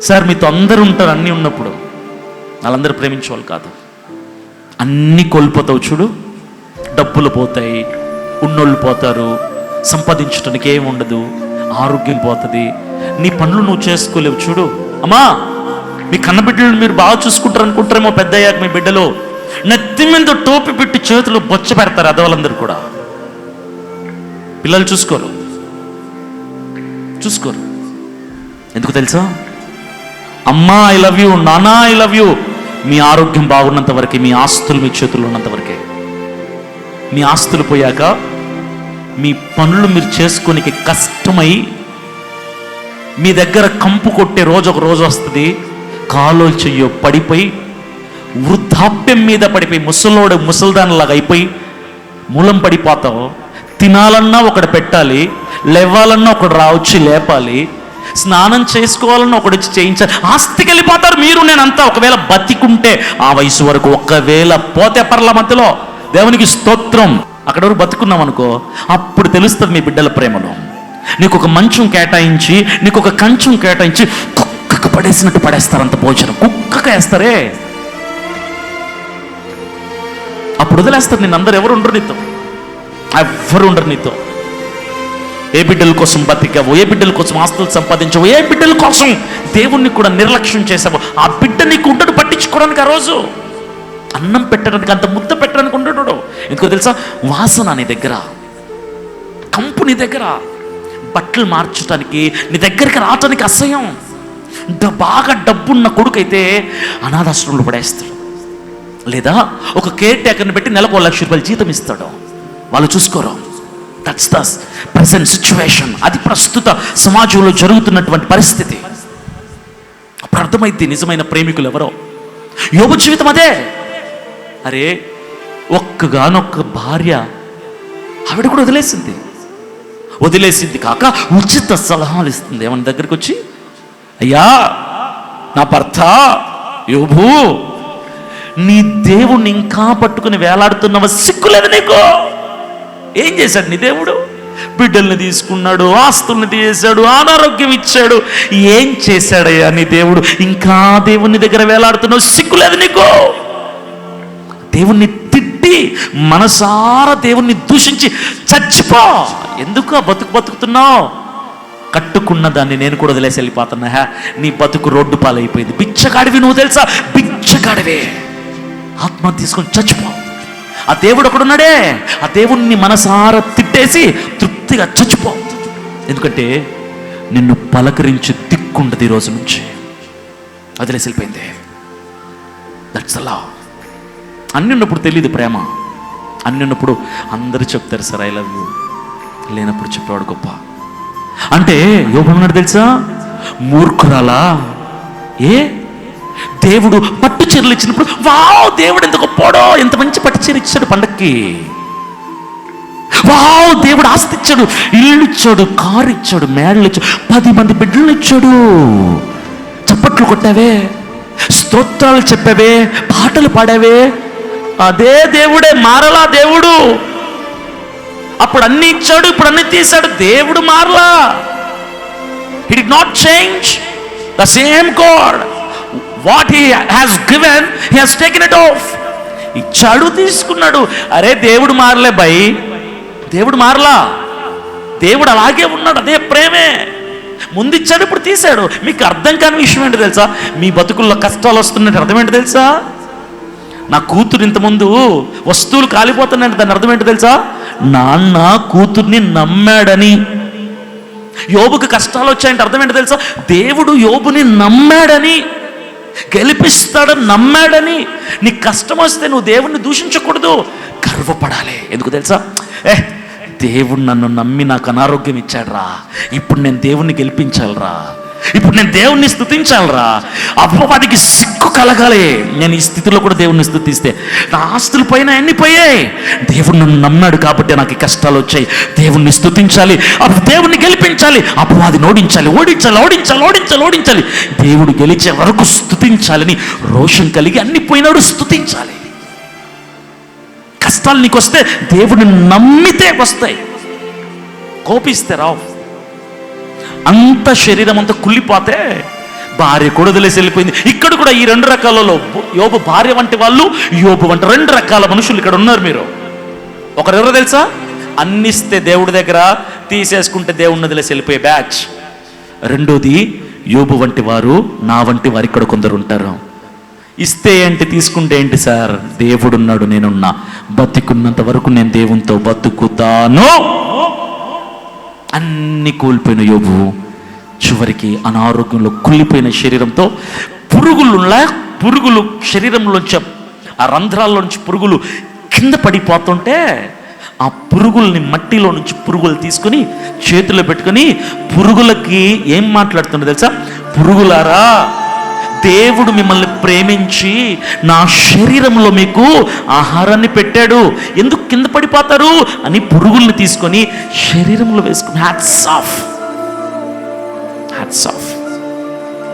Sir మీతో అందరూ ఉంటారు అన్నీ ఉన్నప్పుడు, వాళ్ళందరూ ప్రేమించేవాళ్ళు కాదు. అన్నీ కోల్పోతావు చూడు, డబ్బులు పోతాయి, ఉన్నోళ్ళు పోతారు, సంపాదించడానికి ఏమి ఉండదు, ఆరోగ్యం పోతుంది, నీ పనులు నువ్వు చేసుకోలేవు చూడు. అమ్మా, మీ కన్నబిడ్డలను మీరు బాగా చూసుకుంటారు అనుకుంటారేమో, పెద్ద అయ్యాక మీ బిడ్డలు నెత్తి మీద టోపి పెట్టి చేతులు బొచ్చ పెడతారు, అదవాళ్ళందరూ కూడా. పిల్లలు చూసుకోరు. ఎందుకు తెలుసా? అమ్మా ఐ లవ్ యూ, నానా ఐ లవ్ యూ, మీ ఆరోగ్యం బాగున్నంత వరకే, మీ ఆస్తులు మీ చేతుల్లో ఉన్నంత వరకే. మీ ఆస్తులు పోయాక మీ పనులు మీరు చేసుకోనికి కష్టమై మీ దగ్గర కంపు కొట్టే రోజు ఒక రోజు వస్తుంది, కాలో చెయ్యో పడిపోయి వృద్ధాప్యం మీద పడిపోయి ముసల్దానిలాగా అయిపోయి మూలం పడిపోతావు. తినాలన్నా ఒకటి పెట్టాలి, లేవాలన్నా ఒకడు రావచ్చి లేపాలి, స్నానం చేసుకోవాలన్నా ఒకటి వచ్చి చేయించాలి. ఆస్తికి వెళ్ళిపోతారు మీరు, నేనంతా. ఒకవేళ బతికుంటే ఆ వయసు వరకు, ఒకవేళ పోతే పర్ల మధ్యలో దేవునికి స్తోత్రం. అక్కడ వరకు బతుకున్నాం అనుకో, అప్పుడు తెలుస్తుంది మీ బిడ్డల ప్రేమలో. నీకు ఒక మంచం కేటాయించి, నీకు ఒక కంచం కేటాయించి కుక్కకు పడేసినట్టు పడేస్తారు అంత భోజనం. కుక్కకు వేస్తారే, అప్పుడు వదిలేస్తారు నిన్ను. అందరు ఎవరు ఉండరు నీతో, ఎవ్వరు ఉండరు నీతో. ఏ బిడ్డల కోసం బతికావు, ఏ బిడ్డల కోసం ఆస్తులు సంపాదించావు, ఏ బిడ్డల కోసం దేవుణ్ణి కూడా నిర్లక్ష్యం చేసావు, ఆ బిడ్డ నీకు ఉండడు పట్టించుకోవడానికి. ఆ రోజు అన్నం పెట్టడానికి, అంత ముద్ద పెట్టడానికి ఉండడు. ఎందుకో తెలుసా? వాసన నీ దగ్గర, కంపు నీ దగ్గర, బట్టలు మార్చడానికి నీ దగ్గరికి రావటానికి అసహ్యం. బాగా డబ్బున్న కొడుకు అయితే అనాథాశ్రమంలో పడేస్తాడు, లేదా ఒక కేర్ టేకర్ని పెట్టి నెలకు 1 లక్ష రూపాయలు జీతం ఇస్తాడు, వాళ్ళు చూసుకోరు. That's the present situation. అది ప్రస్తుత సమాజంలో జరుగుతున్నటువంటి పరిస్థితి. అప్పుడు అర్థమైంది నిజమైన ప్రేమికులు ఎవరో. యోబు జీవితం అదే. అరే, ఒక్కగానొక్క భార్య, ఆవిడ కూడా వదిలేసింది కాక ఉచిత సలహాలు ఇస్తుంది. ఏమన్నా దగ్గరికి వచ్చి, అయ్యా నా భర్త యోబు, నీ దేవుణ్ణి ఇంకా పట్టుకుని వేలాడుతున్నావా? సిగ్గులేదు నీకు? ఏం చేశాడు నీ దేవుడు? బిడ్డల్ని తీసుకున్నాడు, ఆస్తుల్ని తీసాడు, అనారోగ్యం ఇచ్చాడు. ఏం చేశాడయ్యా నీ దేవుడు? ఇంకా దేవుని దగ్గర వేలాడుతున్నావు, సిగ్గులేదు నీకు? దేవుణ్ణి తిట్టి మనసారా దేవుణ్ణి దూషించి చచ్చిపో. ఎందుకు ఆ బతుకుతున్నావు? కట్టుకున్న దాన్ని నేను కూడా వదిలేసి వెళ్ళిపోతున్నా. నీ బతుకు రోడ్డు పాలైపోయింది. బిచ్చగాడివి నువ్వు, తెలుసా? బిచ్చగాడివే. ఆత్మహత్య తీసుకొని చచ్చిపో. ఆ దేవుడు ఒకడున్నాడే, ఆ దేవుణ్ణి మనసారా తిట్టేసి తృప్తిగా చచ్చిపో. ఎందుకంటే నిన్ను పలకరించి దిక్కుండదు ఈ రోజు నుంచి. వదిలేసి వెళ్ళిపోయింది. దట్స్ లా. అన్ని ఉన్నప్పుడు తెలియదు ప్రేమ. అన్ని ఉన్నప్పుడు అందరూ చెప్తారు సార్ ఐ లవ్ యూ, లేనప్పుడు చెప్పేవాడు గొప్ప. అంటే యోబు అన్నాడు తెలుసా? మూర్ఖురాలా, ఏ దేవుడు పట్టు చీరలు ఇచ్చినప్పుడు వావ్ దేవుడు ఎంత గొప్పోడో, ఎంత మంచి పట్టు చీర ఇచ్చాడు పండక్కి, వావ్ దేవుడు ఆస్తి ఇచ్చాడు, ఇల్లు ఇచ్చాడు, కారు ఇచ్చాడు, మేడలు ఇచ్చాడు, 10 మంది బిడ్డలు ఇచ్చాడు. చప్పట్లు కొట్టావే, స్తోత్రాలు చెప్పావే, పాటలు పాడావే. అదే దేవుడే, మారలా దేవుడు. అప్పుడు అన్ని ఇచ్చాడు, ఇప్పుడు అన్ని తీశాడు. దేవుడు మారలా. He did not change. The same God. What he has given, he has taken it off. ఇచ్చాడు, తీసుకున్నాడు. అరే దేవుడు మారలే భయ్, దేవుడు మారలా. దేవుడు అలాగే ఉన్నాడు, అదే ప్రేమే. ముందు ఇచ్చాడు, ఇప్పుడు తీశాడు. మీకు అర్థం కాని విషయం ఏంటో తెలుసా? మీ బతుకుల్లో కష్టాలు వస్తున్నట్టు అర్థం ఏంటో తెలుసా? నా కూతురు ఇంతకుముందు వస్తువులు కాలిపోతున్నాయంటే దాని అర్థం ఏంటో తెలుసా? నాన్న కూతుర్ని నమ్మాడని. యోబుకి కష్టాలు వచ్చాయంటే అర్థం ఏంటో తెలుసా? దేవుడు యోబుని నమ్మాడని, గెలిపిస్తాడని నమ్మాడని. నీకు కష్టం వస్తే నువ్వు దేవుణ్ణి దూషించకూడదు, గర్వపడాలి. ఎందుకు తెలుసా? దేవుడు నన్ను నమ్మి నాకు అనారోగ్యం ఇచ్చాడురా, ఇప్పుడు నేను దేవుణ్ణి గెలిపించాలరా, ఇప్పుడు నేను దేవుణ్ణి స్తుతించాలరా. అపవాదికి సిగ్గు కలగాలి. నేను ఈ స్థితిలో కూడా దేవుణ్ణి స్తుతిస్తే నా ఆస్తులు పోయినా ఎన్ని పోయాయి? దేవుడు నన్ను నమ్మాడు కాబట్టి నాకు ఈ కష్టాలు వచ్చాయి. దేవుణ్ణి స్తుతించాలి, దేవుణ్ణి గెలిపించాలి, అపవాదిని ఓడించాలి, ఓడించాలి, ఓడించాలి, ఓడించాలి, ఓడించాలి. దేవుడు గెలిచే వరకు స్తుతించాలని రోషం కలిగి అన్ని పోయినాడు స్తుతించాలి. కష్టాలు నీకు వస్తే దేవుడిని నమ్మితే వస్తాయి, కోపిస్తే రావు. అంత శరీరం అంతా కుళ్ళిపోతే భార్య కూడా వదిలేసి వెళ్ళిపోయింది. ఇక్కడ కూడా ఈ రెండు రకాలలో యోబు భార్య వంటి వాళ్ళు, యోబు వంటి రెండు రకాల మనుషులు ఇక్కడ ఉన్నారు. మీరు ఒకరెవరో తెలుసా? అన్నిస్తే దేవుడి దగ్గర, తీసేసుకుంటే దేవుడిని వదిలేసి వెళ్ళిపోయే బ్యాచ్. రెండోది, యోబు వంటి వారు, నా వంటి వారు ఇక్కడ కొందరు ఉంటారు. ఇస్తే ఏంటి, తీసుకుంటే ఏంటి సార్, దేవుడున్నాడు, నేనున్నా, బతికున్నంత వరకు నేను దేవునితో బతుకుతాను. అన్ని కోల్పోయిన యోబు చివరికి అనారోగ్యంలో కుళ్ళిపోయిన శరీరంతో పురుగులు శరీరంలోంచి, ఆ రంధ్రాల్లోంచి పురుగులు కింద పడిపోతుంటే ఆ పురుగుల్ని, మట్టిలో నుంచి పురుగులు తీసుకొని చేతిలో పెట్టుకొని పురుగులకి ఏం మాట్లాడుతుండో తెలుసా? పురుగులారా, దేవుడు మిమ్మల్ని ప్రేమించి నా శరీరంలో మీకు ఆహారాన్ని పెట్టాడు, ఎందుకు కింద పడిపోతారు అని పురుగుల్ని తీసుకొని శరీరంలో వేసుకుని హ్యాట్స్ ఆఫ్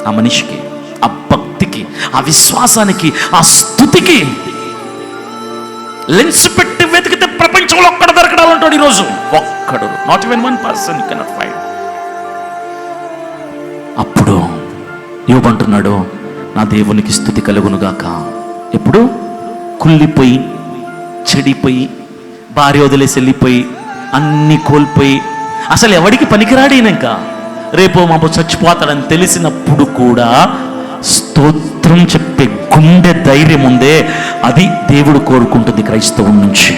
ఆ మనిషికి, ఆ భక్తికి, ఆ విశ్వాసానికి, ఆ స్తుతికి. లెన్స్ పెట్టి వెతికితే ప్రపంచంలో ఒక్కడ దొరకడాలంటాడు ఈరోజు. ఒక్కడు, not even one person you cannot find. అప్పుడు యోబు అంటున్నాడు, నా దేవునికి స్తుతి కలుగునుగాక. ఎప్పుడు కుళ్ళిపోయి, చెడిపోయి, భార్య వదిలేసి వెళ్ళిపోయి, అన్ని కోల్పోయి, అసలు ఎవడికి పనికిరాడినాక రేపో మాపో చచ్చిపోతాడని తెలిసినప్పుడు కూడా స్తోత్రం చెప్పే గుండె ధైర్యం ఉందే, అది దేవుడు కోరుకుంటుంది క్రైస్తవం నుంచి.